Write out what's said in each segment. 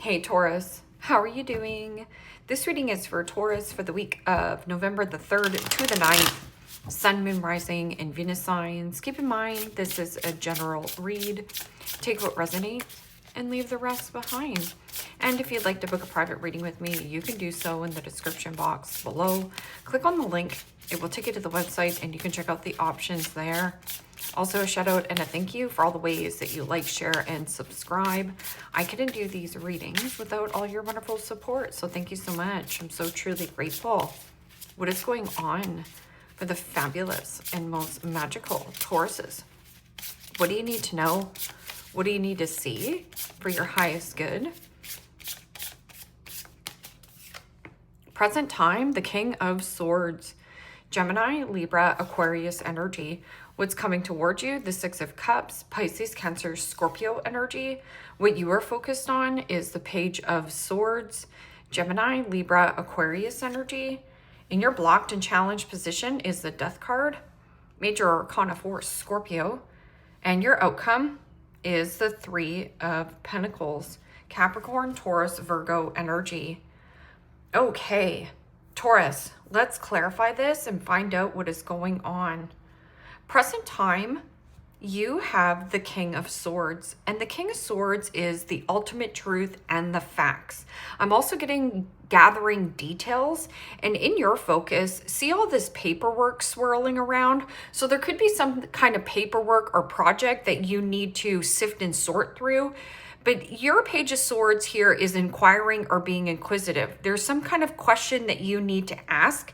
Hey Taurus, how are you doing? This reading is for Taurus for the week of November the 3rd to the 9th. Sun, Moon, Rising, and Venus signs. Keep in mind, this is a general read. Take what resonates and leave the rest behind. And if you'd like to book a private reading with me, you can do so in the description box below. Click on the link. It will take you to the website and you can check out the options there. Also, a shout out and a thank you for all the ways that you like, share, and subscribe. I couldn't do these readings without all your wonderful support, so thank you so much. I'm so truly grateful. What is going on for the fabulous and most magical Tauruses? What do you need to know? What do you need to see for your highest good? Present time, the King of Swords. Gemini, Libra, Aquarius energy. What's coming towards you? The Six of Cups, Pisces, Cancer, Scorpio energy. What you are focused on is the Page of Swords. Gemini, Libra, Aquarius energy. In your blocked and challenged position is the Death card. Major Arcana 4, Scorpio. And your outcome is the Three of Pentacles. Capricorn, Taurus, Virgo energy. Okay, Taurus, let's clarify this and find out what is going on. Present time, you have the King of Swords, and the King of Swords is the ultimate truth and the facts. I'm also gathering details, and in your focus, see all this paperwork swirling around. So there could be some kind of paperwork or project that you need to sift and sort through. But your Page of Swords here is inquiring or being inquisitive. There's some kind of question that you need to ask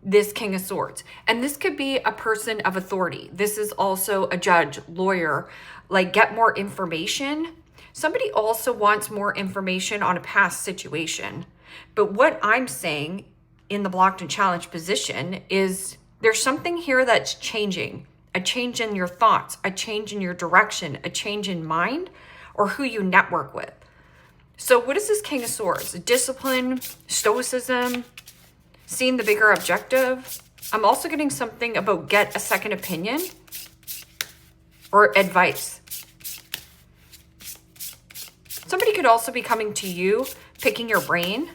this King of Swords. And this could be a person of authority. This is also a judge, lawyer, like get more information. Somebody also wants more information on a past situation. But what I'm saying in the blocked and challenged position is there's something here that's changing. A change in your thoughts, a change in your direction, a change in mind, or who you network with. So what is this King of Swords? Discipline, stoicism, seeing the bigger objective. I'm also getting something about get a second opinion or advice. Somebody could also be coming to you, picking your brain.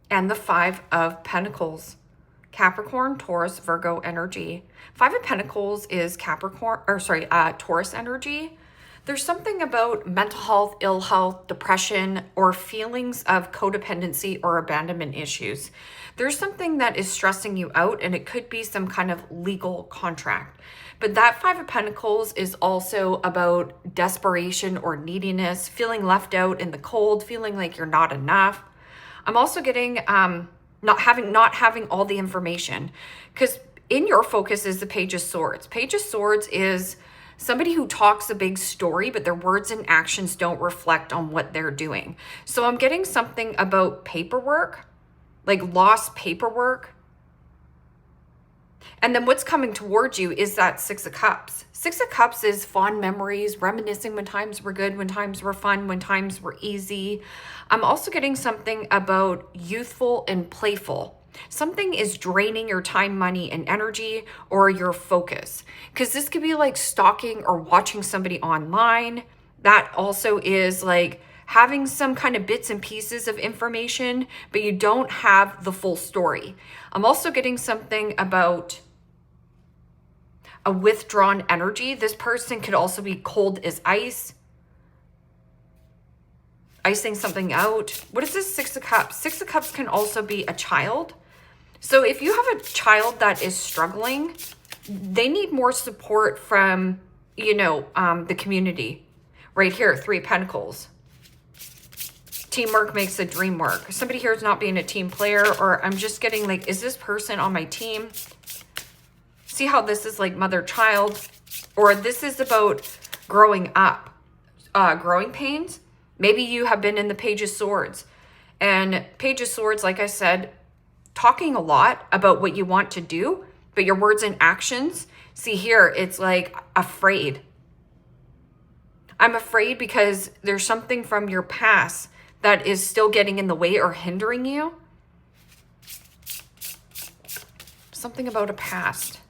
And the Five of Pentacles. Capricorn, Taurus, Virgo energy. Five of Pentacles is Taurus energy. There's something about mental health, ill health, depression, or feelings of codependency or abandonment issues. There's something that is stressing you out, and it could be some kind of legal contract. But that Five of Pentacles is also about desperation or neediness, feeling left out in the cold, feeling like you're not enough. I'm also getting not having all the information, because in your focus is the Page of Swords. Page of Swords is somebody who talks a big story, but their words and actions don't reflect on what they're doing. So I'm getting something about paperwork, like lost paperwork. And then what's coming towards you is that Six of Cups. Six of Cups is fond memories, reminiscing when times were good, when times were fun, when times were easy. I'm also getting something about youthful and playful. Something is draining your time, money, and energy, or your focus. Because this could be like stalking or watching somebody online. That also is like having some kind of bits and pieces of information, but you don't have the full story. I'm also getting something about a withdrawn energy. This person could also be cold as ice, icing something out. What is this Six of Cups? Six of Cups can also be a child. So if you have a child that is struggling, they need more support from, the community. Right here, Three of Pentacles. Teamwork makes the dream work. Somebody here is not being a team player, or I'm just getting like, is this person on my team? See how this is like mother-child, or this is about growing up, growing pains. Maybe you have been in the Page of Swords, and Page of Swords, like I said, talking a lot about what you want to do, but your words and actions, see here, it's like afraid. I'm afraid because there's something from your past that is still getting in the way or hindering you. Something about a past.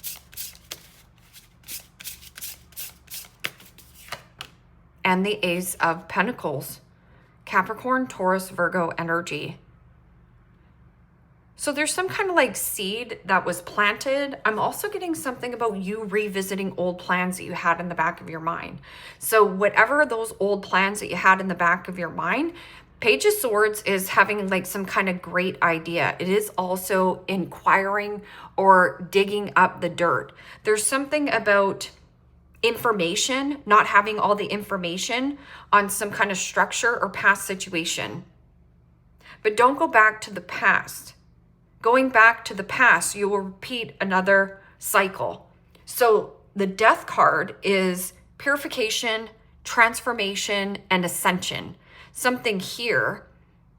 and the Ace of Pentacles. Capricorn, Taurus, Virgo energy. So there's some kind of like seed that was planted. I'm also getting something about you revisiting old plans that you had in the back of your mind. So whatever those old plans that you had in the back of your mind, Page of Swords is having like some kind of great idea. It is also inquiring or digging up the dirt. There's something about information, not having all the information on some kind of structure or past situation. But don't go back to the past. Going back to the past, you will repeat another cycle. So the Death card is purification, transformation, and ascension. Something here,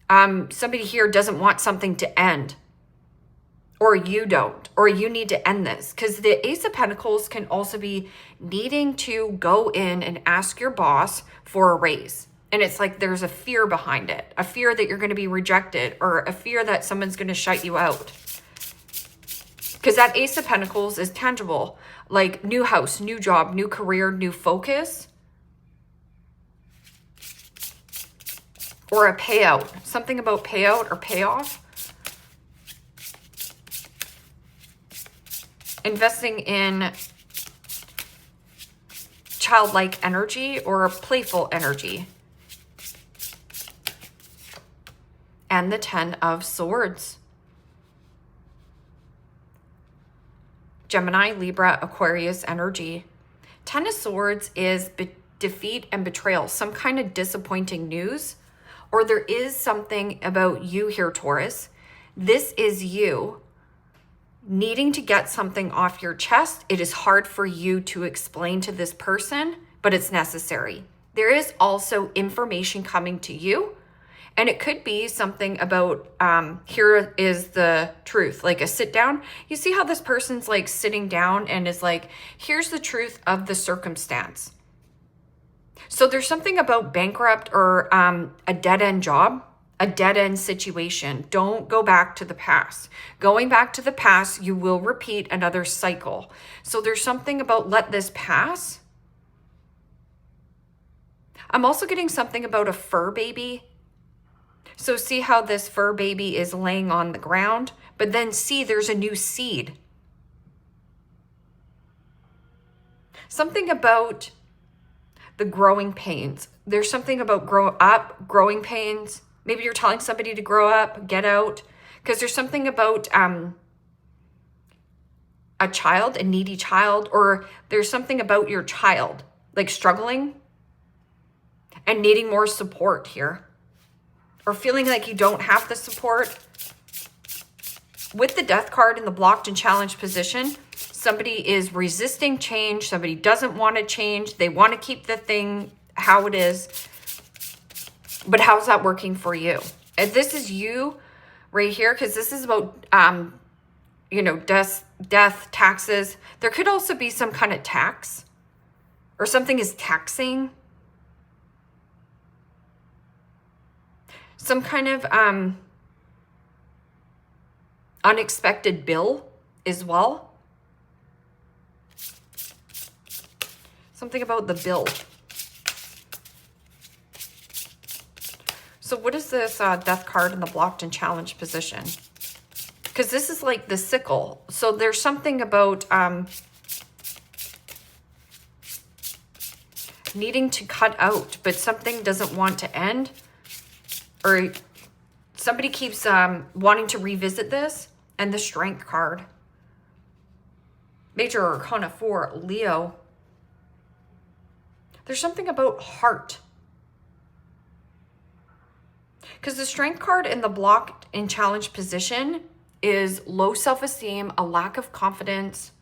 somebody here doesn't want something to end. Or you don't, or you need to end this. Because the Ace of Pentacles can also be needing to go in and ask your boss for a raise. And it's like there's a fear behind it, a fear that you're going to be rejected, or a fear that someone's going to shut you out. Because that Ace of Pentacles is tangible, like new house, new job, new career, new focus. Or a payout, something about payout or payoff. Investing in childlike energy or playful energy. And the Ten of Swords. Gemini, Libra, Aquarius energy. Ten of Swords is defeat and betrayal, some kind of disappointing news, or there is something about you here, Taurus. This is you needing to get something off your chest. It is hard for you to explain to this person, but it's necessary. There is also information coming to you. And it could be something about, here is the truth, like a sit down. You see how this person's like sitting down and is like, here's the truth of the circumstance. So there's something about bankrupt or a dead end job, a dead end situation. Don't go back to the past. Going back to the past, you will repeat another cycle. So there's something about let this pass. I'm also getting something about a fur baby. So see how this fur baby is laying on the ground, but then see there's a new seed. Something about the growing pains. There's something about growing pains. Maybe you're telling somebody to grow up, get out, because there's something about a child, a needy child, or there's something about your child, like struggling and needing more support here. Or feeling like you don't have the support. With the Death card in the blocked and challenged position, somebody is resisting change. Somebody doesn't want to change. They want to keep the thing how it is. But how's that working for you? If this is you right here, because this is about, death, taxes. There could also be some kind of tax or something is taxing. Some kind of unexpected bill as well. Something about the bill. So what is this Death card in the blocked and challenged position? Because this is like the sickle. So there's something about needing to cut out, but something doesn't want to end. Or somebody keeps wanting to revisit this. And the Strength card. Major Arcana 4, Leo. There's something about heart. Because the Strength card in the blocked and challenged position is low self-esteem, a lack of confidence,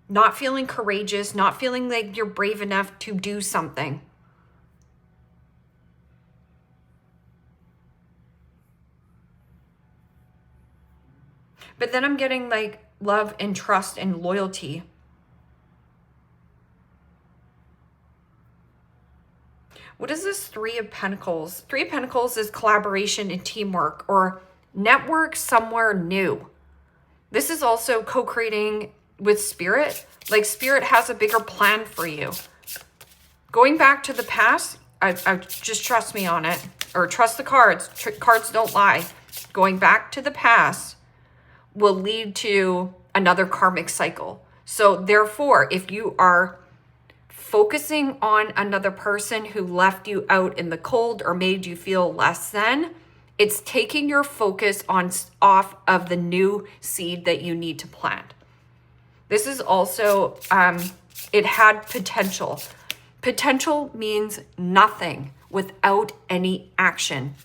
not feeling courageous, not feeling like you're brave enough to do something. But then I'm getting like love and trust and loyalty. What is this Three of Pentacles? Three of Pentacles is collaboration and teamwork or network somewhere new. This is also co-creating with Spirit. Like Spirit has a bigger plan for you. Going back to the past, I just trust me on it, or trust the cards. Cards don't lie. Going back to the past will lead to another karmic cycle. So therefore, if you are focusing on another person who left you out in the cold or made you feel less than, it's taking your focus off of the new seed that you need to plant. This is also, it had potential. Potential means nothing without any action.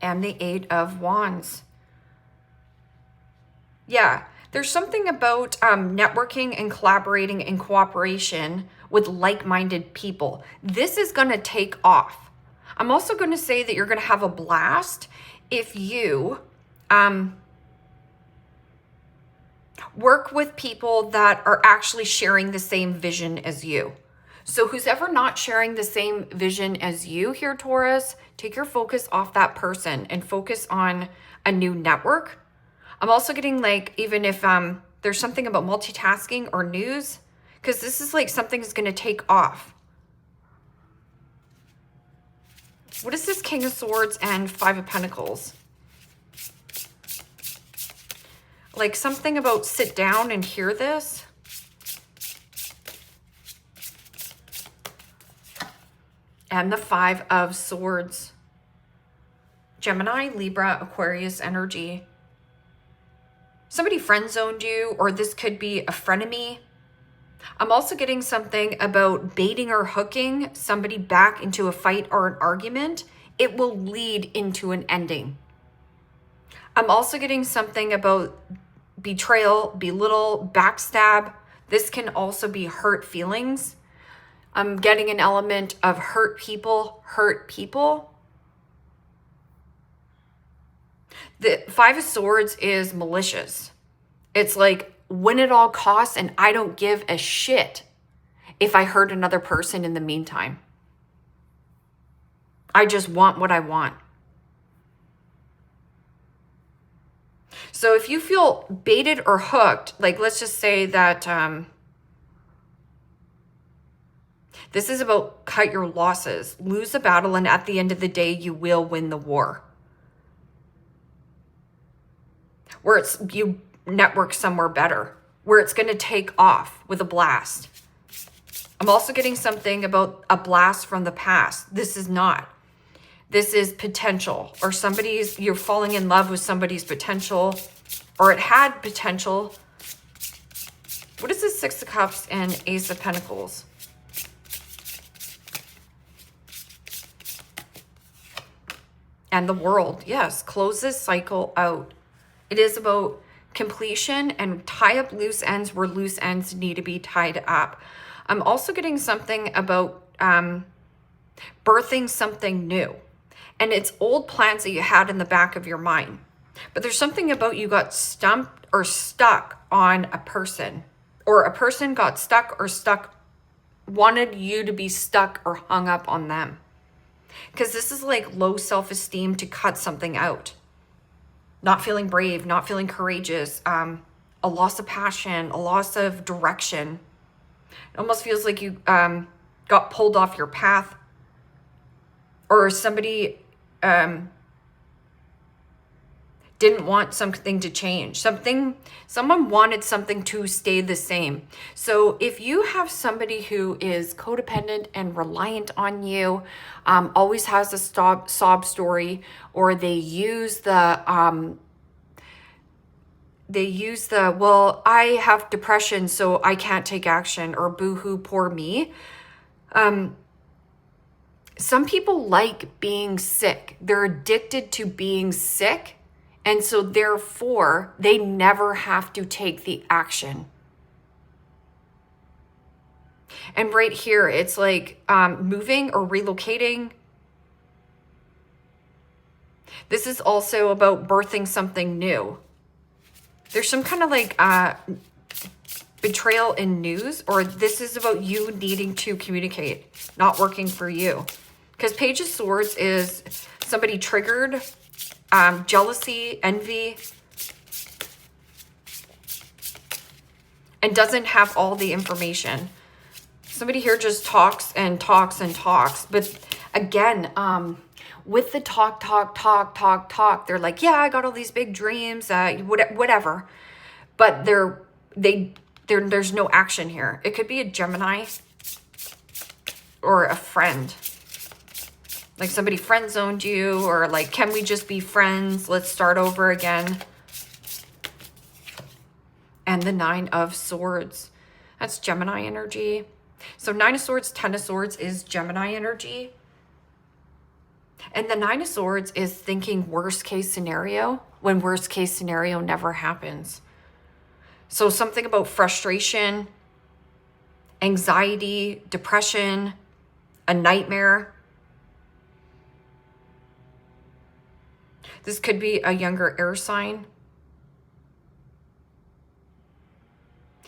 And the Eight of Wands. Yeah, there's something about networking and collaborating and cooperation with like-minded people. This is going to take off. I'm also going to say that you're going to have a blast if you work with people that are actually sharing the same vision as you. So who's ever not sharing the same vision as you here, Taurus, take your focus off that person and focus on a new network. I'm also getting like, even if there's something about multitasking or news, because this is like something's going to take off. What is this King of Swords and Five of Pentacles? Like something about sit down and hear this. And the Five of Swords. Gemini, Libra, Aquarius energy. Somebody friend-zoned you, or this could be a frenemy. I'm also getting something about baiting or hooking somebody back into a fight or an argument. It will lead into an ending. I'm also getting something about betrayal, belittle, backstab. This can also be hurt feelings. I'm getting an element of hurt people. The Five of Swords is malicious. It's like win at all costs, and I don't give a shit if I hurt another person in the meantime. I just want what I want. So if you feel baited or hooked, like let's just say that this is about cut your losses, lose a battle, and at the end of the day, you will win the war. Where it's you network somewhere better, where it's going to take off with a blast. I'm also getting something about a blast from the past. This is not. This is potential, or you're falling in love with somebody's potential, or it had potential. What is this Six of Cups and Ace of Pentacles? And the World. Yes, close this cycle out. It is about completion and tie up loose ends where loose ends need to be tied up. I'm also getting something about birthing something new. And it's old plans that you had in the back of your mind. But there's something about you got stumped or stuck on a person. Or a person got stuck, wanted you to be stuck or hung up on them. Because this is like low self-esteem to cut something out. Not feeling brave, not feeling courageous, a loss of passion, a loss of direction. It almost feels like you got pulled off your path, or somebody didn't want something to change. Someone wanted something to stay the same. So if you have somebody who is codependent and reliant on you, always has a sob story, or they use the, well, I have depression, so I can't take action, or boo-hoo, poor me. Some people like being sick. They're addicted to being sick. And so therefore, they never have to take the action. And right here, it's like moving or relocating. This is also about birthing something new. There's some kind of like betrayal in news, or this is about you needing to communicate, not working for you. Because Page of Swords is Somebody triggered, jealousy, envy, and doesn't have all the information. Somebody here just talks and talks and talks. But again, with the talk, they're like, yeah, I got all these big dreams, whatever. But there's no action here. It could be a Gemini or a friend. Like somebody friend zoned you, or like, can we just be friends? Let's start over again. And the 9 of Swords. That's Gemini energy. So 9 of Swords, 10 of Swords is Gemini energy. And the 9 of Swords is thinking worst case scenario when worst case scenario never happens. So something about frustration, anxiety, depression, a nightmare. This could be a younger air sign.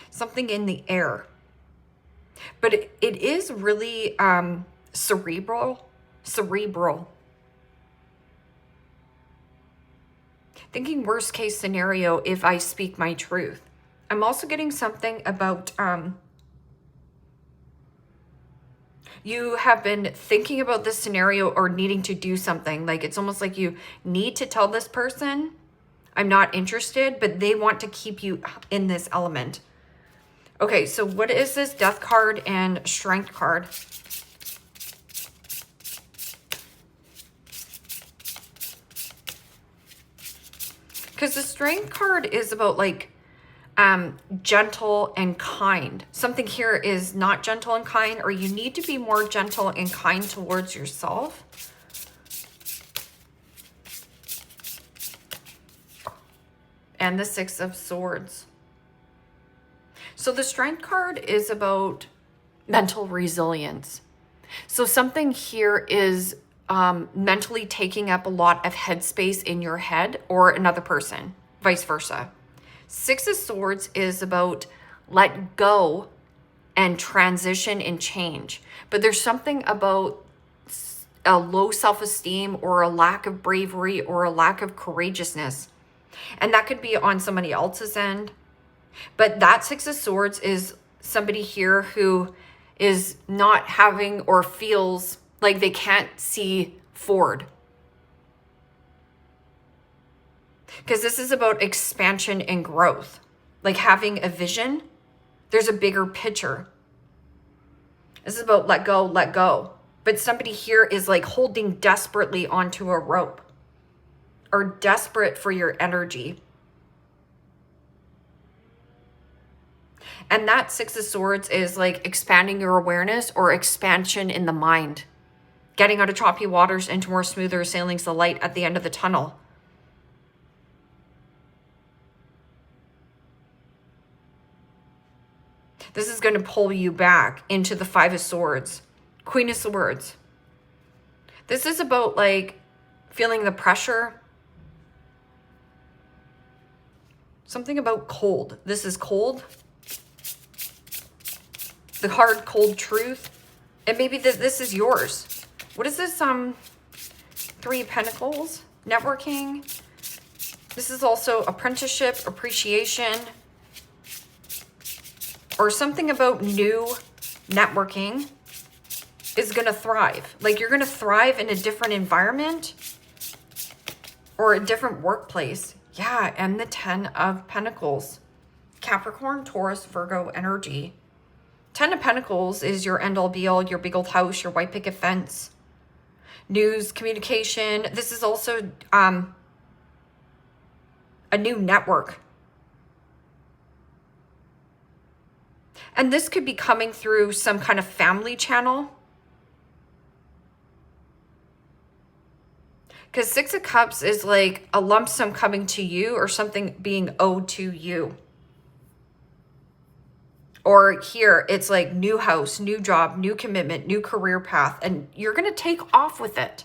Something in the air. But it is really cerebral. Thinking worst case scenario if I speak my truth. I'm also getting something about you have been thinking about this scenario or needing to do something. Like it's almost like you need to tell this person, I'm not interested, but they want to keep you in this element. Okay, so what is this Death card and Strength card? Because the Strength card is about like gentle and kind. Something here is not gentle and kind, or you need to be more gentle and kind towards yourself. And the 6 of Swords. So the Strength card is about mental resilience. So something here is mentally taking up a lot of headspace in your head or another person, vice versa. 6 of Swords is about let go and transition and change. But there's something about a low self-esteem or a lack of bravery or a lack of courageousness. And that could be on somebody else's end. But that 6 of Swords is somebody here who is not having or feels like they can't see forward. Because this is about expansion and growth. Like having a vision. There's a bigger picture. This is about let go, let go. But somebody here is like holding desperately onto a rope. Or desperate for your energy. And that 6 of Swords is like expanding your awareness or expansion in the mind. Getting out of choppy waters into more smoother sailings, the light at the end of the tunnel. This is going to pull you back into the 5 of Swords. Queen of Swords. This is about like feeling the pressure. Something about cold. This is cold. The hard, cold truth. And maybe this is yours. What is this? 3 of Pentacles. Networking. This is also apprenticeship, appreciation. Or something about new networking is going to thrive. Like you're going to thrive in a different environment or a different workplace. Yeah, and the 10 of Pentacles. Capricorn, Taurus, Virgo energy. 10 of Pentacles is your end all be all, your big old house, your white picket fence. News, communication. This is also a new network. And this could be coming through some kind of family channel. Because 6 of Cups is like a lump sum coming to you or something being owed to you. Or here, it's like new house, new job, new commitment, new career path. And you're going to take off with it.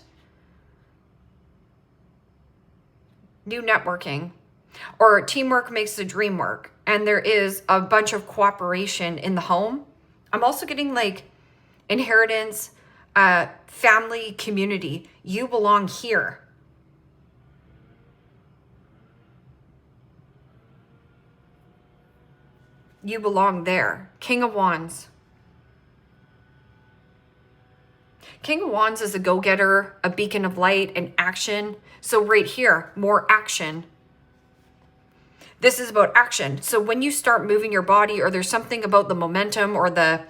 New networking. Or teamwork makes the dream work. And there is a bunch of cooperation in the home. I'm also getting like inheritance, family, community. You belong here. You belong there. King of Wands. King of Wands is a go-getter, a beacon of light, and action. So right here, more action. This is about action. So when you start moving your body, or there's something about the momentum or the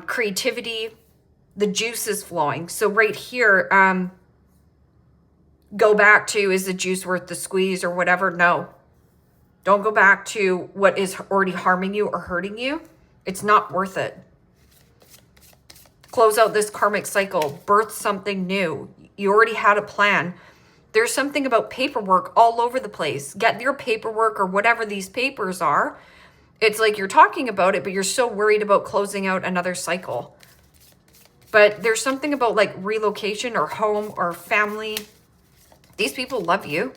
creativity, the juice is flowing. So right here, go back to, is the juice worth the squeeze or whatever? No. Don't go back to what is already harming you or hurting you. It's not worth it. Close out this karmic cycle. Birth something new. You already had a plan. There's something about paperwork all over the place. Get your paperwork or whatever these papers are. It's like you're talking about it, but you're so worried about closing out another cycle. But there's something about like relocation or home or family. These people love you,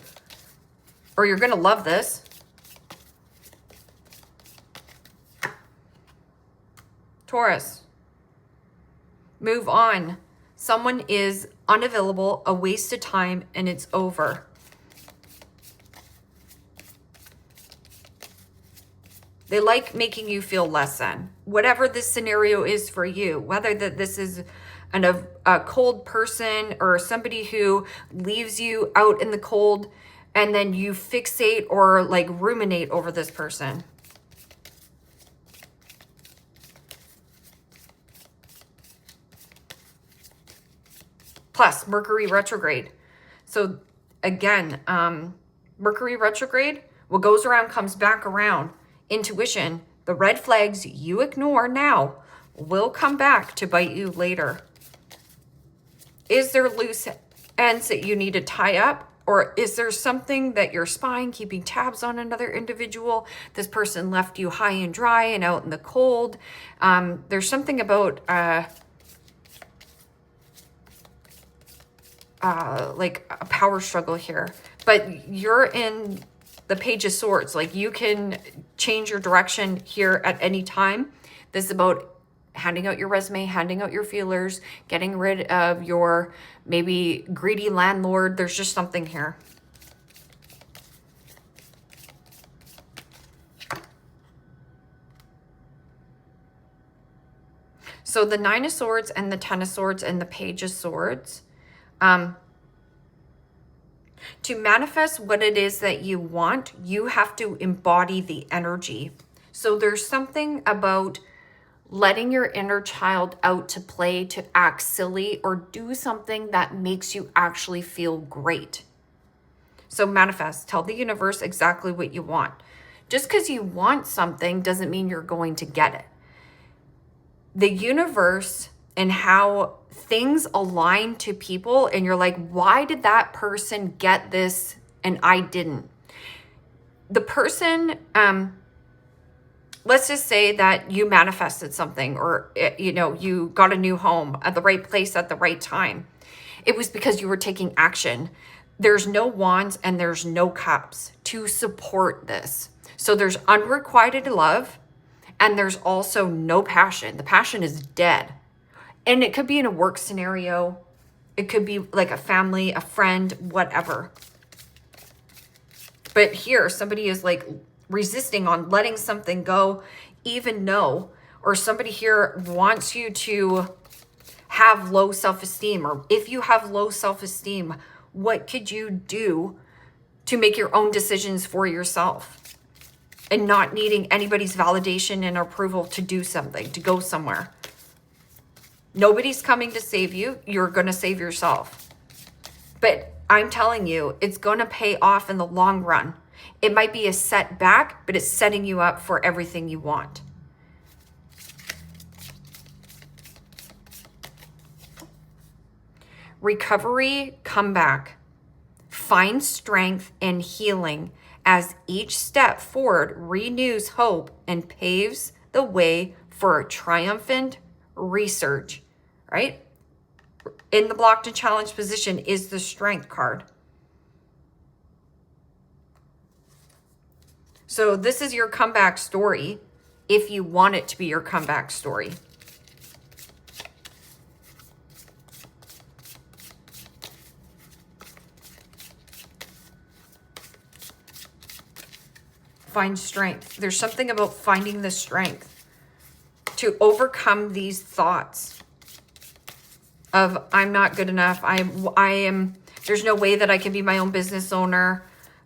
or you're going to love this. Taurus, move on. Someone is unavailable, a waste of time, and it's over. They like making you feel less than. Whatever this scenario is for you, whether that this is a cold person or somebody who leaves you out in the cold and then you fixate or like ruminate over this person. Plus Mercury retrograde. So again, Mercury retrograde, what goes around comes back around. Intuition, the red flags you ignore now will come back to bite you later. Is there loose ends that you need to tie up? Or is there something that you're spying, keeping tabs on another individual? This person left you high and dry and out in the cold. There's something about like a power struggle here. But you're in the Page of Swords. Like you can change your direction here at any time. This is about handing out your resume, handing out your feelers, getting rid of your maybe greedy landlord. There's just something here. So the Nine of Swords and the Ten of Swords and the Page of Swords. To manifest what it is that you want, you have to embody the energy. So there's something about letting your inner child out to play, to act silly, or do something that makes you actually feel great. So manifest, tell the universe exactly what you want. Just because you want something doesn't mean you're going to get it. The universe and how things align to people, and you're like, why did that person get this and I didn't? The person, let's just say that you manifested something, or you got a new home at the right place at the right time. It was because you were taking action. There's no wands and there's no cups to support this. So there's unrequited love, and there's also no passion. The passion is dead. And it could be in a work scenario. It could be like a family, a friend, whatever. But here, somebody is like resisting on letting something go, even though, or somebody here wants you to have low self-esteem. Or if you have low self-esteem, what could you do to make your own decisions for yourself and not needing anybody's validation and approval to do something, to go somewhere? Nobody's coming to save you. You're going to save yourself. But I'm telling you, it's going to pay off in the long run. It might be a setback, but it's setting you up for everything you want. Recovery, comeback. Find strength and healing as each step forward renews hope and paves the way for a triumphant research, right? In the blocked and challenged position is the Strength card. So this is your comeback story if you want it to be your comeback story. find strength. There's something about finding the strength to overcome these thoughts of I'm not good enough. I am, there's no way that I can be my own business owner.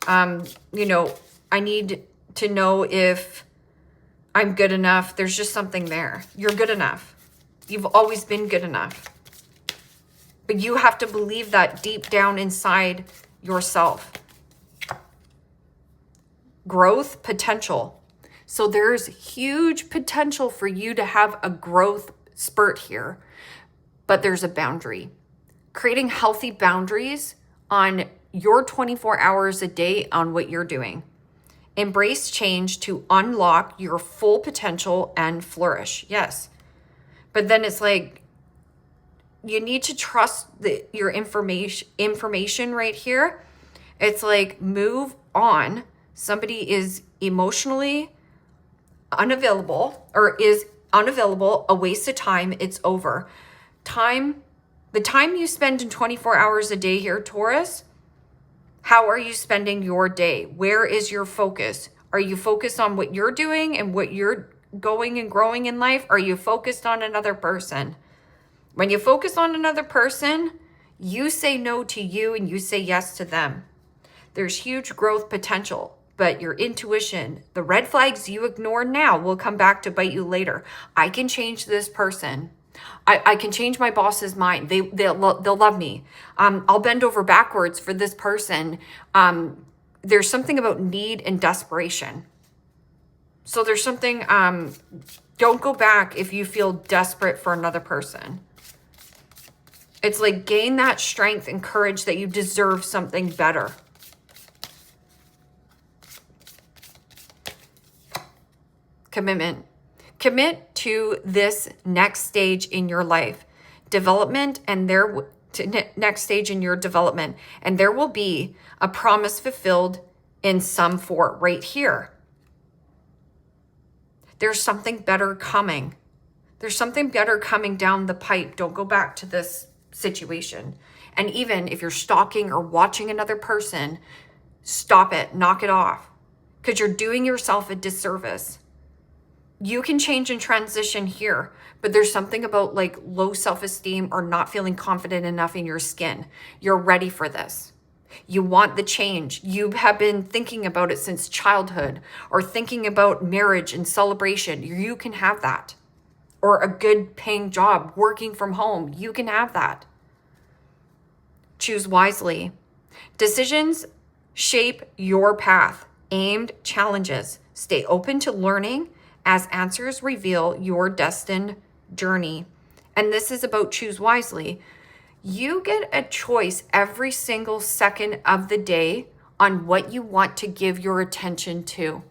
You know, I need to know if I'm good enough. There's just something there. You're good enough. You've always been good enough. But you have to believe that deep down inside yourself. Growth potential. So there's huge potential for you to have a growth spurt here, but there's a boundary. Creating healthy boundaries on your 24 hours a day on what you're doing. Embrace change to unlock your full potential and flourish. Yes. But then it's like, you need to trust your information right here. It's like, move on. Somebody is emotionally unavailable or is unavailable, a waste of time. It's over. The time you spend in 24 hours a day here, Taurus, how are you spending your day? Where is your focus? Are you focused on what you're doing and what you're going and growing in life? Are you focused on another person? When you focus on another person, you say no to you and you say yes to them. There's huge growth potential, but your intuition, the red flags you ignore now will come back to bite you later. I can change this person. I can change my boss's mind. They'll love me. I'll bend over backwards for this person. There's something about need and desperation. So there's something, don't go back if you feel desperate for another person. It's like, gain that strength and courage that you deserve something better. Commitment. Commit to this next stage in your life, development, and next stage in your development. And there will be a promise fulfilled in some form right here. There's something better coming. There's something better coming down the pipe. Don't go back to this situation. And even if you're stalking or watching another person, stop it, knock it off, because you're doing yourself a disservice. You can change and transition here, but there's something about like low self-esteem or not feeling confident enough in your skin. You're ready for this. You want the change. You have been thinking about it since childhood, or thinking about marriage and celebration. You can have that. Or a good paying job, working from home. You can have that. Choose wisely. Decisions shape your path. Aimed challenges. Stay open to learning as answers reveal your destined journey. And this is about choose wisely. You get a choice every single second of the day on what you want to give your attention to.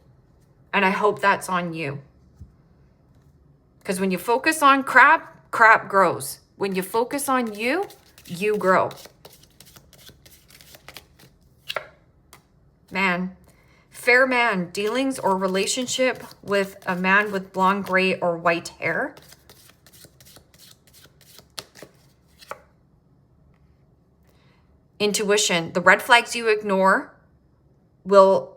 And I hope that's on you. Because when you focus on crap, crap grows. When you focus on you, you grow. Man. Fair man, dealings or relationship with a man with blonde, gray, or white hair. Intuition, the red flags you ignore will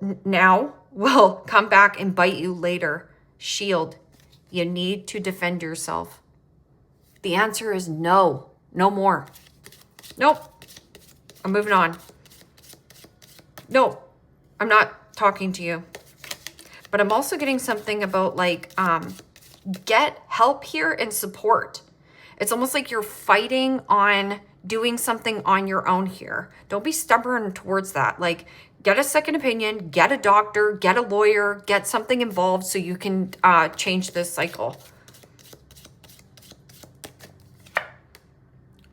come back and bite you later. Shield, you need to defend yourself. The answer is no, no more. Nope, I'm moving on. Nope, I'm not talking to you. But I'm also getting something about like, get help here and support. It's almost like you're fighting on doing something on your own here. Don't be stubborn towards that. Like, get a second opinion, get a doctor, get a lawyer, get something involved so you can change this cycle.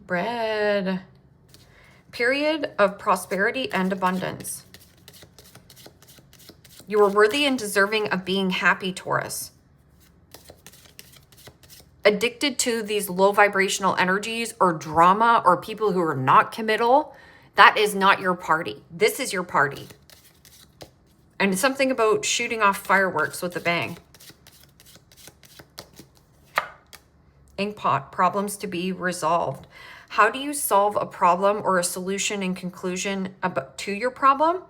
Bread. Period of prosperity and abundance. You are worthy and deserving of being happy, Taurus. Addicted to these low vibrational energies or drama or people who are not committal, that is not your party. This is your party. And it's something about shooting off fireworks with a bang. Inkpot, problems to be resolved. How do you solve a problem or a solution and conclusion to your problem?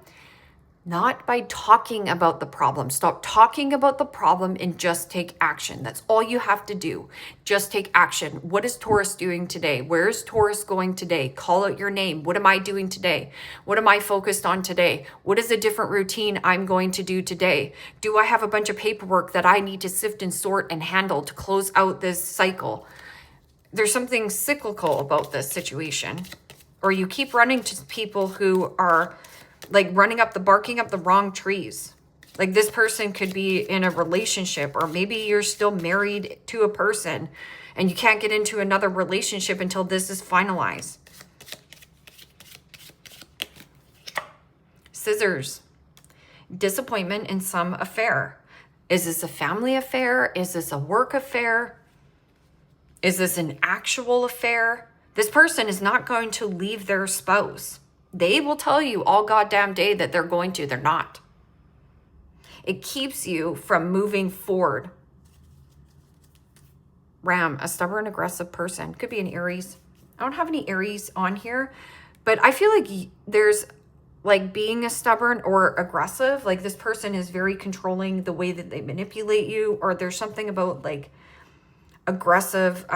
not by talking about the problem. Stop talking about the problem and just take action. That's all you have to do. Just take action. What is Taurus doing today? Where is Taurus going today? Call out your name. What am I doing today? What am I focused on today? What is a different routine I'm going to do today? Do I have a bunch of paperwork that I need to sift and sort and handle to close out this cycle? There's something cyclical about this situation. Or you keep running to people who are like barking up the wrong trees. Like this person could be in a relationship, or maybe you're still married to a person and you can't get into another relationship until this is finalized. Scissors. Disappointment in some affair. Is this a family affair? Is this a work affair? Is this an actual affair? This person is not going to leave their spouse. They will tell you all goddamn day that they're going to. They're not. It keeps you from moving forward. Ram, a stubborn, aggressive person. Could be an Aries. I don't have any Aries on here, but I feel like there's like being a stubborn or aggressive. Like this person is very controlling the way that they manipulate you, or there's something about like aggressive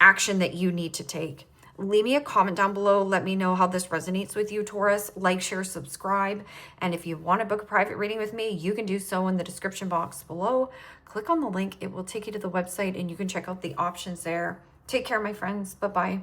action that you need to take. Leave me a comment down below. Let me know how this resonates with you, Taurus. Like, share, subscribe. And if you want to book a private reading with me, you can do so in the description box below. Click on the link. It will take you to the website and you can check out the options there. Take care, my friends. Bye-bye.